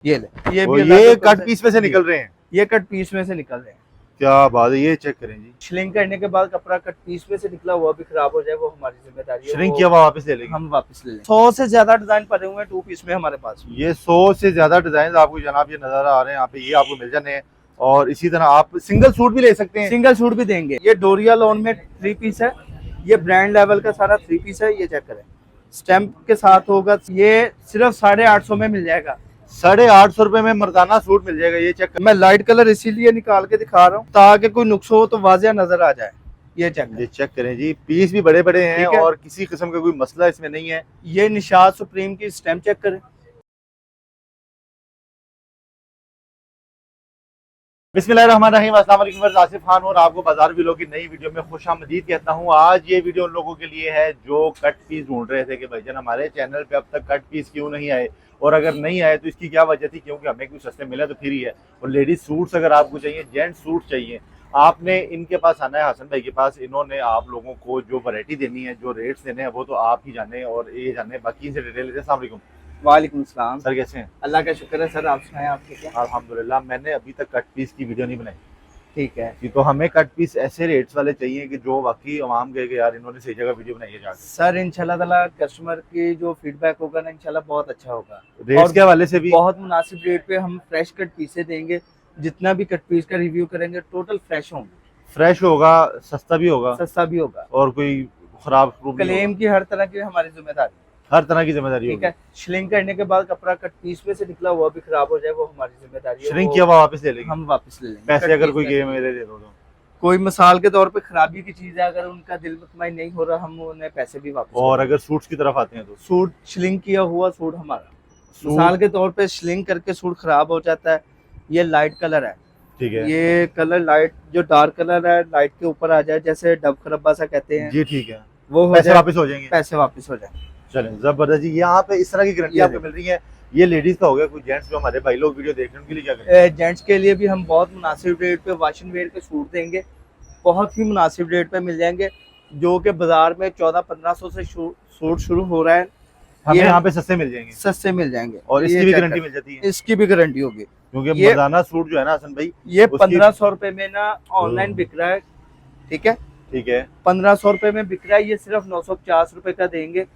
ये ले, ये वो भी ये कट पीस में से निकल रहे हैं। ये कट पीस में से निकल रहे हैं। क्या बात है, ये चेक करें जी। श्रिंक करने के बाद कपड़ा कट पीस में से निकला हुआ भी खराब हो जाए वो हमारी जिम्मेदारी है। श्रिंक किया हुआ वापस ले लेंगे, हम वापस ले लेंगे। 100 से ज्यादा डिजाइन पड़े हुए हैं 2 पीस में हमारे पास। ये 100 से ज्यादा डिजाइन आपको जनाब ये नजर आ रहे हैं यहाँ पे, ये आपको मिल जाने हैं। और इसी तरह आप सिंगल सूट भी ले सकते हैं। सिंगल सूट भी देंगे। ये डोरिया लॉन में 3 पीस है, ये ब्रांड लेवल का सारा 3 पीस है। ये चेक करें, स्टैंप के साथ होगा। ये सिर्फ 850 में मिल जाएगा। 850 रुपए में मर्दाना सूट मिल जाएगा। ये चेक, मैं लाइट कलर इसीलिए निकाल के दिखा रहा हूँ ताकि कोई नुक्स हो तो वाजिया नजर आ जाए। ये चेक करें जी, पीस भी बड़े बड़े हैं है? और किसी किस्म का कोई मसला इसमें नहीं है। ये निशाद सुप्रीम की स्टैम्प चेक करें। बिस्मिल्लाहिर्रहमानिर्रहीम, अस्सलाम वालेकुम, आसिफ खान और आपको बाजार व्लॉग की नई वीडियो में खुशामदीद कहता हूँ। आज ये वीडियो उन लोगों के लिए है जो कट पीस ढूंढ रहे थे कि भाईजान हमारे चैनल पे अब तक कट पीस क्यों नहीं आए, और अगर नहीं आए तो इसकी क्या वजह थी, क्योंकि हमें कुछ सस्ते मिले तो फिर ही है। और लेडीज सूट्स अगर आपको चाहिए, जेंट्स सूट चाहिए, आपने इनके पास आना है, हसन भाई के पास। इन्होंने आप लोगों को जो वैरायटी देनी है, जो रेट्स देने हैं, वो तो आप ही जाने और ये जाने। बाकी इनसे डिटेल लेते हैं। अस्सलाम वालेकुम। वालेकुम सलाम सर, कैसे हैं? अल्लाह का शुक्र है सर, आप सुनाएं, आप ठीक है? अल्हम्दुलिल्लाह। मैंने अभी तक कट पीस की वीडियो नहीं बनाई। ठीक है कि तो हमें कट पीस ऐसे रेट्स वाले चाहिए कि जो वाकई आवाम कहे कि यार इन्होंने सही जगह वीडियो बनाई है जाके। सर। इंशाल्लाह ताला कस्टमर की जो फीडबैक होगा ना, इंशाल्लाह बहुत अच्छा होगा। रेट्स के हवाले से भी बहुत मुनासिब रेट पे हम फ्रेश कट पीसे देंगे। जितना भी कट पीस का रिव्यू करेंगे टोटल फ्रेश होंगे। फ्रेश होगा, सस्ता भी होगा, सस्ता भी होगा, और कोई खराब क्लेम की हर तरह की हमारी जिम्मेदारी, हर तरह की जिम्मेदारी ठीक होगी। है। श्रिंक करने के बाद कपड़ा कट पीस में से निकला हुआ भी खराब हो जाए वो हमारी जिम्मेदारी है। श्रिंक किया हुआ वापस ले लेंगे, हम वापस ले लेंगे। पैसे अगर कोई गेम मेरे दे दो तो। कोई मिसाल के तौर पे खराबी की चीज है, अगर उनका दिल मुतमईन नहीं हो रहा, हम उन्हें पैसे भी वापस। और अगर सूट्स की तरफ आते हैं तो सूट श्रिंक किया हुआ सूट हमारा, मिसाल के तौर पे श्रिंक करके सूट खराब हो जाता है। ये लाइट कलर है, ठीक है, ये कलर लाइट, जो डार्क कलर है लाइट के ऊपर आ जाए, जैसे डब खरब्बा सा कहते हैं जी, ठीक है, वो हो पैसे जाए, वापस हो जाएंगे। पैसे वापस हो जाए। चलें, जबरदस्त जी। यहाँ पे इस तरह की गारंटी आपको मिल रही है। ये लेडीज का हो गया। कोई जेंट्स जो हमारे भाई लोग वीडियो देख रहे हैं उनके लिए क्या करें? जेंट्स के लिए भी हम बहुत मुनासिब रेट पे वॉशिंग वेयर के सूट देंगे। बहुत ही मुनासिब रेट पे मिल जाएंगे, जो कि बाजार में 1400-1500 से सूट शुरू हो रहा है। हमें यहाँ पे सस्ते मिल जाएंगे, सस्ते मिल जाएंगे। और इसकी भी गारंटी मिल जाती है। इसकी भी गारंटी होगी, क्योंकि ये मर्दाना सूट जो है ना हसन भाई, ये 1500 रुपए में ना ऑनलाइन बिक रहा है, ठीक है। ठीक है, 1500 रुपए में बिक रहा है, ये सिर्फ 950 रुपए का देंगे।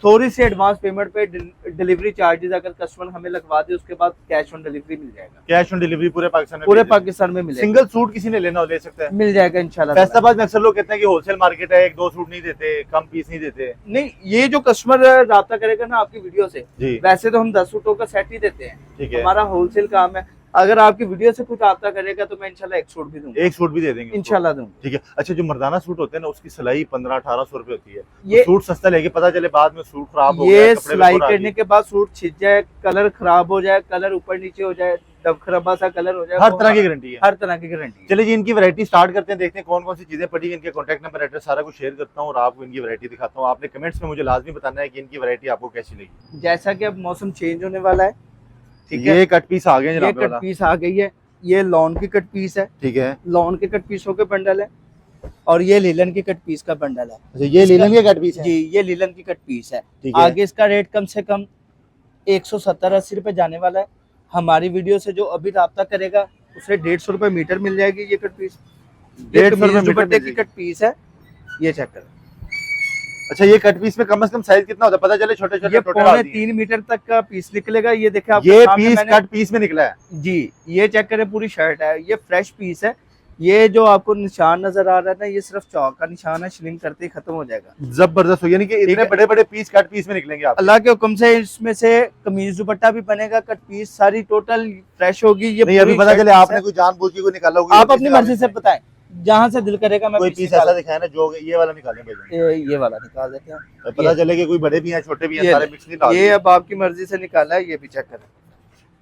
थोड़ी सी एडवांस पेमेंट पे डिलीवरी चार्जेस अगर कस्टमर हमें लगवा दे, उसके बाद कैश ऑन डिलीवरी मिल जाएगा। कैश ऑन डिलीवरी पूरे पाकिस्तान में, पूरे पाकिस्तान में मिलेगा। सिंगल सूट किसी ने लेना हो ले सकता है, मिल जाएगा इंशाल्लाह। फैसलाबाद में अक्सर लोग कहते हैं कि होलसेल मार्केट है, 1-2 सूट नहीं देते, कम पीस नहीं देते। नहीं, ये जो कस्टमर राब्ता करेगा ना आपकी वीडियो से, जी, वैसे तो हम 10 सूटों का सेट ही देते हैं, ठीक है, हमारा होलसेल काम है। अगर आपकी वीडियो से कुछ राब्ता करेगा तो मैं इंशाल्लाह एक सूट भी दूंगा, एक सूट भी दे देंगे इंशाल्लाह दूंगा। ठीक है। अच्छा, जो मर्दाना सूट होते हैं ना, उसकी सिलाई 1500-1800 रुपए होती है। ये सूट सस्ता लेके पता चले बाद में सूट खराब हो गया, ये कपड़े पे सिलाई बुर आ करने गई। के बाद सूट छिद जाए, कलर खराब हो जाए, कलर ऊपर नीचे हो जाए, डब खरबा सा कलर हो जाए, हर तरह की गारंटी है, हर तरह की गारंटी। चलिए जी, इनकी वैरायटी स्टार्ट करते हैं, देखते हैं कौन कौन सी चीजें पड़ी। इनके कॉन्टैक्ट नंबर, एड्रेस सारा कुछ शेयर करता हूँ और आपको इनकी वैरायटी दिखाता हूँ। आपने कमेंट्स में मुझे लाजमी बताना है कि इनकी वैरायटी आपको कैसी लगी। जैसा कि अब मौसम चेंज होने वाला है, ठीक है, ये कट पीस आ गए ये जनाब कट वाला, पीस आ गई है। ये लॉन की कट पीस है, ठीक है। लॉन के कट पीसों के बंडल है, और ये लीलन की कट पीस का बंडल है। अच्छा, ये लीलन की कट पीस है जी, ये लीलन की कट पीस है। ठीक है। आगे इसका रेट कम से कम 170-80 रुपए जाने वाला है। हमारी वीडियो से जो अभी राब्ता करेगा उसे 150 रुपए मीटर मिल जाएगी ये कट पीस। 150 रुपए दुपट्टे की कट पीस है, ये चेक करें। अच्छा, ये कट पीस में कम से कम साइज कितना होता है, पता चले? छोटे छोटे ये 3 मीटर तक का पीस निकलेगा। ये देखे आप, ये पीस कट पीस में निकला है जी। ये चेक करें, पूरी शर्ट है, ये फ्रेश पीस है। ये जो आपको निशान नजर आ रहा है ना, ये सिर्फ चौक का निशान है, श्रिंक करते ही खत्म हो जाएगा। जबरदस्त हो, यानी कि इतने बड़े बड़े पीस कट पीस में निकलेंगे आप। अल्लाह के हुक्म से इसमें से कमीज दुपट्टा भी बनेगा, कट पीस सारी टोटल फ्रेश होगी। ये नहीं, अभी पता चले आपने कोई जानबूझ के कोई निकाला होगा। आप अपनी मर्जी से बताएं, जहाँ से दिल करेगा मैं कोई पीस ऐसा दिखाया ना जो ये वाला निकालें भाई, ये वाला निकाल देते हैं। पता चले कि कोई बड़े भी हैं, छोटे भी हैं, सारे मिक्स नहीं डाल। ये अब आपकी मर्जी से निकाला है, ये भी चेक करें।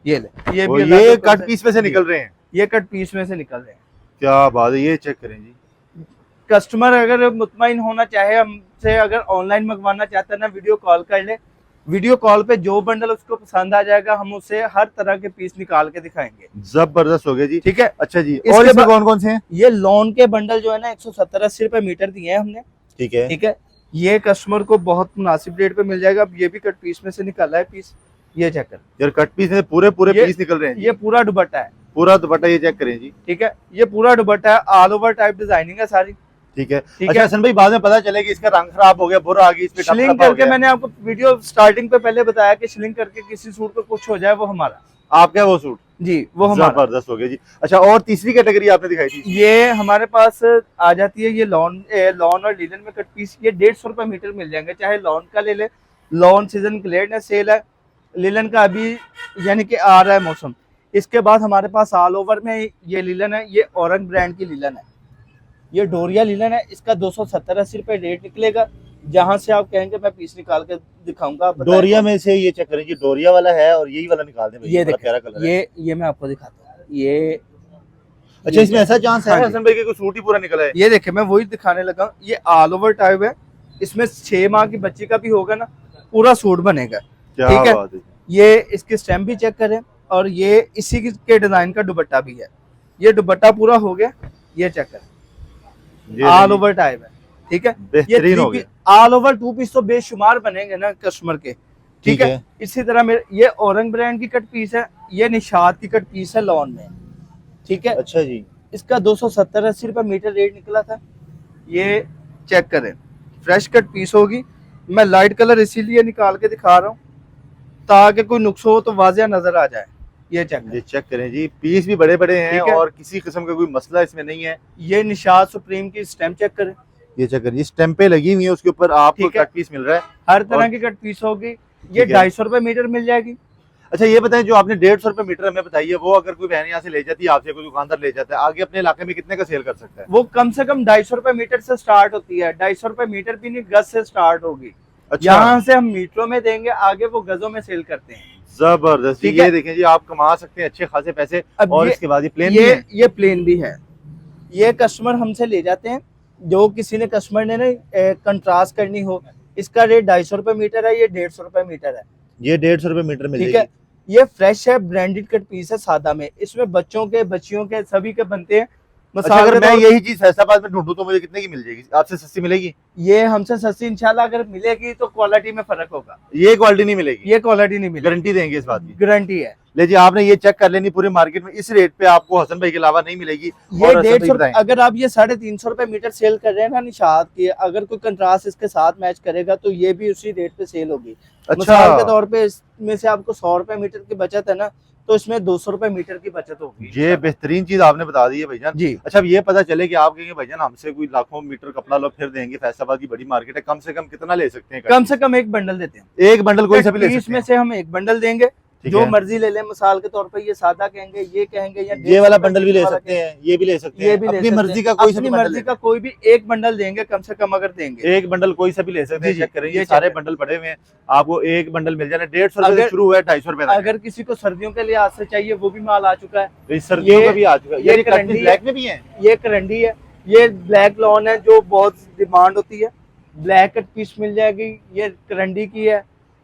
ये ले, ये भी ये कट पीस में से निकल रहे हैं। ये कट पीस में से निकल रहे हैं। क्या बात है, ये चेक करें जी। कस्टमर अगर मुतमईन होना चाहे हमसे, अगर ऑनलाइन मंगवाना चाहता है ना, वीडियो कॉल कर ले। वीडियो कॉल पे जो बंडल उसको पसंद आ जाएगा, हम उसे हर तरह के पीस निकाल के दिखाएंगे। जबरदस्त हो गया जी, ठीक है। अच्छा जी, और इसमें कौन कौन से हैं? ये लॉन के बंडल जो है ना 170-80 रुपए मीटर दिए हैं हमने, ठीक है, ठीक है। ये कस्टमर को बहुत मुनासिब रेट पे मिल जाएगा। अब ये भी कट पीस में से निकाला है पीस, ये चेक कर, यार कट पीस में पूरे पूरे ये- पीस निकल रहे हैं जी। ये पूरा दुपट्टा है, पूरा दुपट्टा ये चेक करें जी। ठीक है, ये पूरा दुपट्टा है, ऑल ओवर टाइप डिजाइनिंग है सारी, ठीक है। ठीक अच्छा है। हसन भाई, बाद में पता चले कि इसका रंग खराब हो गया, बुरा आ गई, इस पे टप श्लिंक टपा हो करके, गया। मैंने आपको वीडियो स्टार्टिंग पे पहले बताया कि श्लिंक करके किसी सूट को कुछ हो जाए वो हमारा, आपका वो सूट जी वो हमारा। जबरदस्त हो गया जी। अच्छा, और तीसरी कैटेगरी आपने दिखाई थी? ये हमारे पास आ जाती है, ये लॉन और लिनन में कट पीस, ये 150 रुपए मीटर मिल जाएंगे, चाहे लॉन का ले ले, लॉन सीजन क्लियर है, सेल है, लिलन का अभी यानी कि आ रहा है मौसम। इसके बाद हमारे पास ऑल ओवर में ये लिलन है, ये औरंग ब्रांड की लिलन है, ये डोरिया लिलन है, इसका 270-80 रुपए रेट निकलेगा। जहां से आप कहेंगे मैं पीस निकाल के दिखाऊंगा, आप बताएं। डोरिया में से ये चेक करें जी, डोरिया वाला है और यही वाला निकाल दें भाई, ये बड़ा देखें, प्यारा कलर है। ये मैं आपको दिखाता हूँ, ये अच्छा, इसमें ऐसा चांस है हाँ जी। हसन भाई कि कोई सूट ही पूरा निकला है? ये देखे, मैं वही दिखाने लगा हूं, ये ऑल ओवर टाइप है, इसमें 6 माह की बच्ची का भी होगा ना, पूरा सूट बनेगा, क्या ठीक है। बात है। ये इसकी स्टैम्प भी चेक करें, और ये इसी के डिजाइन का दुपट्टा भी है, ये दुपट्टा पूरा हो गया, ये चेक करें, ऑल ओवर टाइप है, ठीक है। ये बेहतरीन हो गया। ऑल ओवर 2 पीस तो बेशुमार बनेंगे ना कस्टमर के, ठीक है। इसी तरह मेरे ये औरंग ब्रांड की कट पीस है, ये निशात की कट पीस है लॉन में, ठीक है। अच्छा जी, इसका 270-80 रुपए मीटर रेट निकला था, ये चेक करें, फ्रेश कट पीस होगी। मैं लाइट कलर इसीलिए निकाल के दिखा रहा हूँ ताकि कोई नुक्स हो तो वाजिया नजर आ जाए। ये चेक करें, ये चेक करें जी, पीस भी बड़े बड़े हैं ठीक है। और किसी किस्म का कोई मसला इसमें नहीं है। ये निशात सुप्रीम की स्टैम्प चेक करें, ये चेक करिए, स्टैंपें लगी हुई है, उसके ऊपर आपको ठीक है। कट पीस मिल रहा है। हर तरह और- की कट पीस होगी, ये ठीक है। 250 रुपए मीटर मिल जाएगी। अच्छा, ये बताएं, जो आपने 150 रुपए मीटर हमें बताइए, वो अगर कोई बहन यहाँ से ले जाती है, आपसे कोई दुकानदार ले जाता है, आगे अपने इलाके में कितने का सेल कर सकता है? वो कम से कम 250 रुपए मीटर से स्टार्ट होती है, 250 रुपए मीटर भी नहीं, गज से स्टार्ट होगी। अच्छा, यहाँ से हम मीटरों में देंगे, आगे वो गजों में सेल करते हैं। जबरदस्त। ठीक ये है। देखें जी, आप कमा सकते हैं अच्छे खासे पैसे। अब और ये- इसके बाद ये प्लेन भी है। ये प्लेन भी है, ये कस्टमर हमसे ले जाते हैं, जो किसी ने कस्टमर ने ना कंट्रास्ट करनी हो, इसका रेट 250 रुपए मीटर है, ये 150 रुपए मीटर है, ये 150 रुपए मीटर मिल ठीक जाएगी। है। ये फ्रेश है, ब्रांडेड कट पीस है, सादा में, इसमें बच्चों के, बच्चियों के, सभी के बनते हैं। अच्छा, मिसाल अगर के मैं तौर- यही चीज फैसलाबाद में ढूंढूं तो मुझे कितने की मिल जाएगी? आपसे सस्ती मिलेगी? ये हमसे सस्ती इंशाल्लाह अगर मिलेगी तो क्वालिटी में फर्क होगा, ये क्वालिटी नहीं मिलेगी? ये क्वालिटी नहीं मिलेगी, गारंटी देंगे इस बात की? गारंटी है। ले जी, आपने ये चेक कर लेनी, पूरे मार्केट में इस रेट पे आपको हसन भाई के अलावा नहीं मिलेगी। ये और हसन 150 भाई बताएं। अगर आप ये 350 रुपए मीटर सेल कर रहे हैं ना निशात की, अगर कोई कंट्रास्ट इसके साथ मैच करेगा तो ये भी उसी रेट पे सेल होगी। मिसाल के तौर पे इसमें से आपको 100 रुपए मीटर की बचत है ना, तो इसमें 200 रुपए मीटर की बचत होगी। ये बेहतरीन चीज आपने बता दी है भाईजान जी। अच्छा, अब ये पता चले कि आप कहेंगे भाईजान हमसे कोई लाखों मीटर कपड़ा लो फिर देंगे, फैसलाबाद की बड़ी मार्केट है, कम से कम कितना ले सकते हैं? कम से कम एक बंडल देते हैं, एक बंडल कोई सा भी ले सकते इसमें हैं? से हम एक बंडल देंगे, ठीक जो है। मर्जी ले लें। मिसाल के तौर पे ये सादा कहेंगे, ये कहेंगे, या ये वाला 150 बंडल भी ले वाला सकते हैं, ये भी ले सकते ये हैं, भी ले अपनी सकते मर्जी हैं। का कोई सा अपनी भी बंडल मर्जी ले का कोई भी एक बंडल देंगे, कम से कम अगर देंगे एक बंडल कोई सा भी ले सकते हैं। जी, चेक करें, ये ये चेक सारे करें। बंडल पड़े हुए हैं, आपको एक बंडल मिल जाना। 150 रुपए से अगर- शुरू हुआ है, 250 रुपए तक। अगर किसी को सर्दियों के लिए आज से चाहिए वो भी माल आ चुका है। तो इस सर्दियों ये- का भी आ चुका है। ये ये करंडी है। ब्लैक में भी है। ये करंडी है, ये ब्लैक लॉन है जो बहुत डिमांड होती है, ब्लैक कट पीस मिल जाएगी। ये करंडी की है,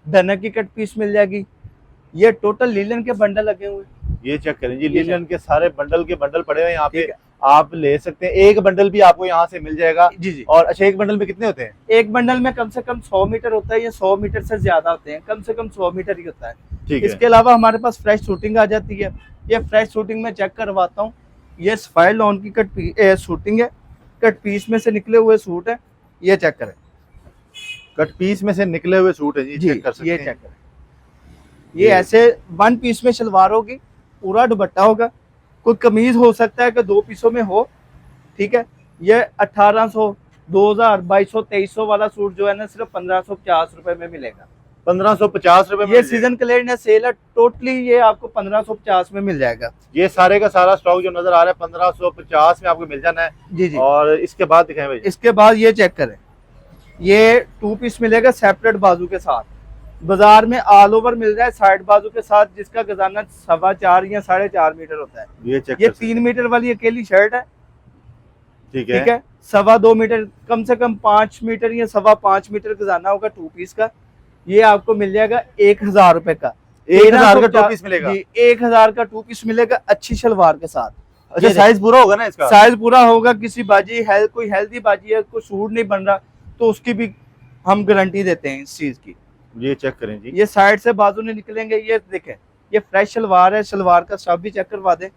धनक की कट पीस मिल जाएगी। ये टोटल लीलन के बंडल लगे हुए हैं। ये चेक करें जी, ये लिनन के सारे बंडल के बंडल पड़े हुए हैं यहाँ पे, ठीक है। आप ले सकते हैं। एक बंडल भी आपको यहाँ से मिल जाएगा। जी जी। और अच्छा, एक बंडल में कितने होते हैं? एक बंडल में कम से कम 100 मीटर होता है, या 100 मीटर से ज्यादा होते हैं, कम से कम 100 मीटर ही होता है। ठीक है। इसके अलावा हमारे पास फ्रेश शूटिंग आ जाती है। ये फ्रेश शूटिंग में चेक करवाता हूँ, ये सफायर लॉन की शूटिंग है, कट पीस में से निकले हुए सूट है। ये चेक करें कट पीस में से निकले हुए सूट है जी, जी, चेक कर सकते ये हैं। चेक करें। ये ऐसे 1 पीस में शलवार होगी, पूरा दुपट्टा होगा। कोई कमीज हो सकता है कि 2 पीसों में हो, ठीक है। ये 1800, 2000, 2200, 2300 वाला सूट जो है ना, सिर्फ 1550 रुपए में मिलेगा। 1550 रुपए में ये मिल जाएगा। सीजन क्लियरेंस सेल है, टोटली ये आपको 1550 में मिल जाएगा। ये सारे का सारा स्टॉक जो नजर आ रहा है 1550 में आपको मिल जाना है। जी जी। और इसके बाद दिखाएं भाई। इसके बाद ये चेक करें, ये 2 पीस मिलेगा सेपरेट बाजू के साथ। बाजार में ऑल ओवर मिल रहा है साइड बाजू के साथ, जिसका गजाना 4.25 या 4.5 मीटर होता है। ये चेक ये कर सकते 3 मीटर वाली अकेली शर्ट है, हैं। ठीक है। ठीक है। 2.25 मीटर, कम से कम 5 मीटर या 5.25 मीटर गजाना होगा 2 पीस का। ये आपको मिल जाएगा 1000 रुपए का। 1000 का 2 पीस मिलेगा। जी, 1000 का 2 पीस मिलेगा अच्छी शलवार के साथ। अच्छा, ये साइज पूरा होगा ना इसका? साइज पूरा होगा। किसी बाजी है, कोई हेल्दी बाजी है, कोई सूट नहीं बन रहा, तो उसकी भी हम गारंटी देते हैं इस चीज की। ये चेक करें जी। ये साइड से बाजू नहीं निकलेंगे। ये देखें, ये फ्रेश शलवार है, शलवार का स्टफ भी चेक करवा दें।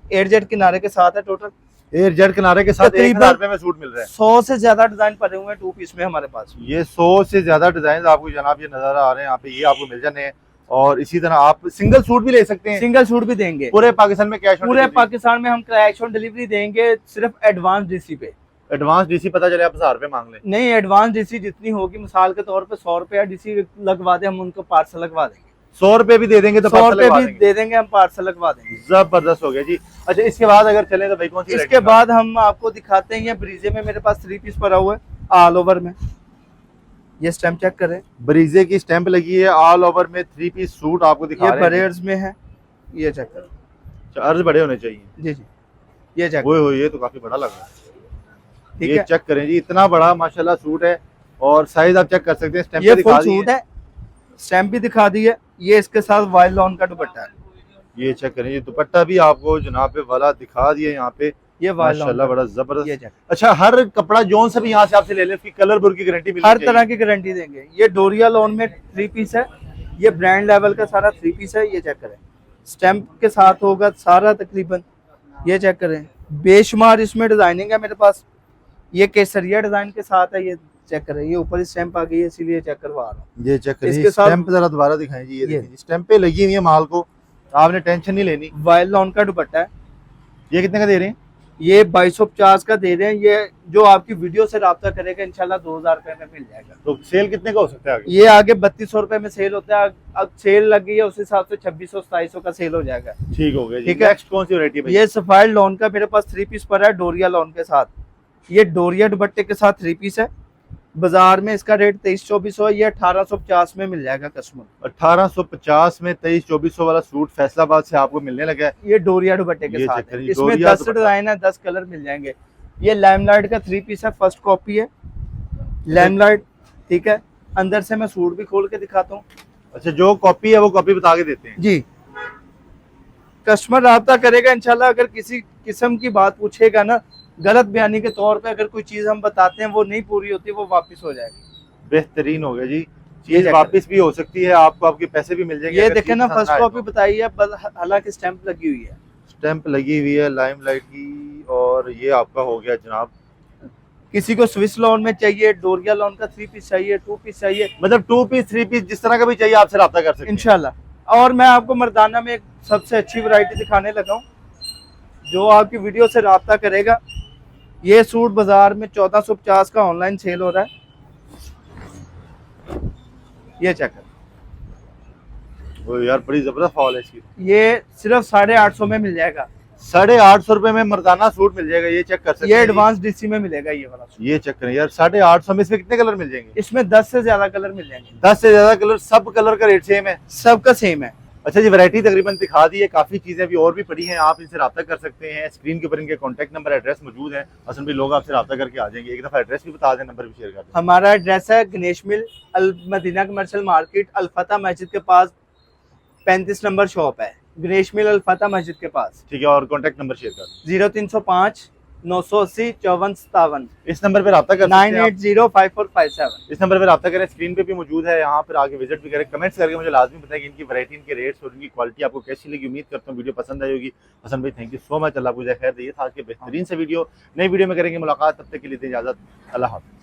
एयर जेट किनारे के साथ है टोटल। एयर जेट किनारे के साथ 1000 रुपए में सूट मिल रहा है। 100 से ज्यादा डिजाइन पड़े हुए हैं 2 पीस में हमारे पास। ये 100 से ज्यादा डिजाइन आपको जनाब ये नजर आ रहे हैं यहाँ पे, ये आपको मिल जाने हैं। और इसी तरह आप सिंगल सूट भी ले सकते हैं। सिंगल सूट भी देंगे पूरे पाकिस्तान में कैश, पूरे पाकिस्तान में हम कैश ऑन डिलीवरी देंगे, सिर्फ एडवांस डीसी पे। एडवांस डीसी पता चले आप 1000 रुपए मांग लें। नहीं, एडवांस डीसी जितनी होगी, मिसाल के तौर पे 100 रुपया डीसी लगवा दे, हम उनको पार्सल लगवा देंगे। 100 रुपए भी दे देंगे तो 100 रुपए भी दे देंगे, हम पार्सल लगवा देंगे। जबरदस्त हो गया जी। अच्छा, इसके बाद अगर चले तो भाई कौन सी? इसके बाद हम आपको दिखाते हैं, ये ब्रीजे में मेरे पास 3 पीस पड़ा हुआ है ऑल ओवर में। ये स्टैम्प चेक करें, ब्रीजे की स्टैंप लगी है, ऑल ओवर में 3 पीस सूट आपको दिखा ये रहे हैं। बरेयर्स में है, ये चेक करें। अच्छा, अर्ज बड़े होने चाहिए जी जी, ये चेक वो ये तो काफी बड़ा लग रहा है। ठीक ये है, चेक करें जी, इतना बड़ा माशाल्लाह सूट है और साइज आप चेक कर सकते हैं। स्टैंप ये दिखा फुल दी सूट है, स्टैम्प भी दिखा दी है। ये इसके साथ वाइल्ड लॉन का दुपट्टा है। ये चेक करें, ये दुपट्टा भी आपको जनाब पे वाला दिखा दिया यहाँ पे, ये वाइल्ड लॉन माशाल्लाह का, बड़ा ये जबरदस्त। चेक, अच्छा, हर कपड़ा जोन से भी यहाँ से आपसे ले लें, उसकी कलर बुर की गारंटी मिलनी हर चाहिए। तरह की गारंटी देंगे। ये डोरिया लॉन में 3 पीस है, ये ब्रांड लेवल का सारा 3 पीस है। ये चेक करें, स्टैम्प के साथ होगा सारा तकरीबन। ये चेक करें, बेशुमार इसमें डिजाइनिंग है मेरे पास। ये केसरिया डिजाइन के साथ है, ये चेक करें। ये ऊपर स्टैम्प आ गई है, इसीलिए चेक करवा रहा हूँ। ये चेक करें, इसके साथ स्टैंप जरा दोबारा दिखाएं जी। ये देखिए, स्टैंपें लगी हुई है माल को, आपने टेंशन नहीं लेनी। वाइल्ड लॉन का दुपट्टा है। ये कितने का दे रहे हैं? ये 2250 का दे रहे हैं। ये जो आपकी वीडियो से राब्ता करेगा इंशाल्लाह 2000 रुपए में मिल जाएगा। तो सेल कितने का हो सकता है आगे? ये आगे 3200 रुपए में सेल होता है, अब सेल लग गई है, उस हिसाब से 2600-2700 का सेल हो जाएगा। ठीक हो गया जी। ठीक है। नेक्स्ट कौन सी वैरायटी है? ये सफायर लॉन का मेरे पास 3 पीस पर है, डोरिया लॉन के साथ। ये डोरिया दुपट्टे के साथ 3 पीस है। बाजार में इसका रेट 2300-2400 है, ये 1850 में मिल जाएगा कस्टमर। 1850 में 2300-2400 वाला सूट फैसलाबाद से आपको मिलने लगा है। ये डोरिया दुपट्टे के ये साथ चेक है। करिए, इसमें डोरिया 10 दुपट्टा। डिजाइन है, 10 कलर मिल जाएंगे। ये लैमलाइट का 3 पीस है, फर्स्ट कॉपी है लैमलाइट। ठीक है, अंदर से मैं सूट भी खोल के दिखाता हूँ। अच्छा, जो कॉपी है वो कॉपी बता के देते हैं जी, कस्टमर राब्ता करेगा इंशाल्लाह। अगर किसी किस्म की बात पूछेगा ना, गलत बयानी के तौर पे अगर कोई चीज हम बताते हैं वो नहीं पूरी होती, वो वापस हो जाएगी। बेहतरीन हो गया जी। ये चीज वापस भी हो सकती है, आपको आपके पैसे भी मिल जाएंगे। ये अगर देखे चीज ना, पसंद फर्स्ट आए कॉपी तो। बताई है, हालांकि स्टैंप लगी हुई है। स्टैंप लगी हुई है लाइमलाइट की। और ये आपका हो गया जनाब। किसी को स्विस लॉन में चाहिए, डोरिया लॉन का 3 पीस चाहिए, 2 पीस चाहिए, मतलब 2 पीस 3 पीस जिस तरह का भी चाहिए आपसे राब्ता कर सकते हैं इंशाल्लाह। और मैं आपको मर्दाना में एक सबसे अच्छी वैरायटी दिखाने लगा हूँ, जो आपकी वीडियो से राब्ता करेगा। ये सूट बाजार में 1450 का ऑनलाइन सेल हो रहा है। ये चेक कर, वो यार बड़ी जबरदस्त फॉल है इसकी। ये सिर्फ 850 में मिल जाएगा। 850 रुपए में मर्दाना सूट मिल जाएगा। ये चेक कर सकते ये हैं जी। एडवांस डीसी में मिलेगा ये वाला सूट। ये चेक करें यार, 850 में इसमें कितने कलर मिल जाएंगे? इसमें 10 से ज्यादा कलर मिल जाएंगे। 10 से ज्यादा कलर, सब कलर का रेट सेम है? सबका सेम है। अच्छा जी, वैरायटी तकरीबन दिखा दी है, काफी चीजें अभी और भी पड़ी हैं, आप इनसे रब्ता कर सकते हैं। स्क्रीन के ऊपर इनके कॉन्टैक्ट नंबर, एड्रेस मौजूद है। असल में लोग आपसे रब्ता करके आ जाएंगे। एक दफा एड्रेस भी बता दें, नंबर भी शेयर कर दें। हमारा एड्रेस है गणेश मिल, अल मदीना कमर्शियल मार्केट, अल-फतह मस्जिद के पास 35 नंबर शॉप है। गणेश मिल अल-फतह मस्जिद के पास। ठीक है, और कॉन्टैक्ट नंबर शेयर कर दें। 0305 980 5457, इस नंबर पे रब्ता कर सकते हैं आप। 98054557। इस नंबर पे रब्ता करें, स्क्रीन पे भी मौजूद है। यहाँ पर आगे विजिट भी करें। कमेंट्स करके मुझे लाजमी बताएं कि इनकी वैरायटी, इनके रेट्स और इनकी क्वालिटी आपको कैसी लगी। उम्मीद करता हूँ वीडियो पसंद आई होगी। हसन भाई, थैंक यू सो मच। अल्लाह आपको खैर दे। ये था आज के बेहतरीन से वीडियो। नई वीडियो में करेंगे मुलाकात, तब तक के लिए इजाजत। अल्लाह हाफ़िज़।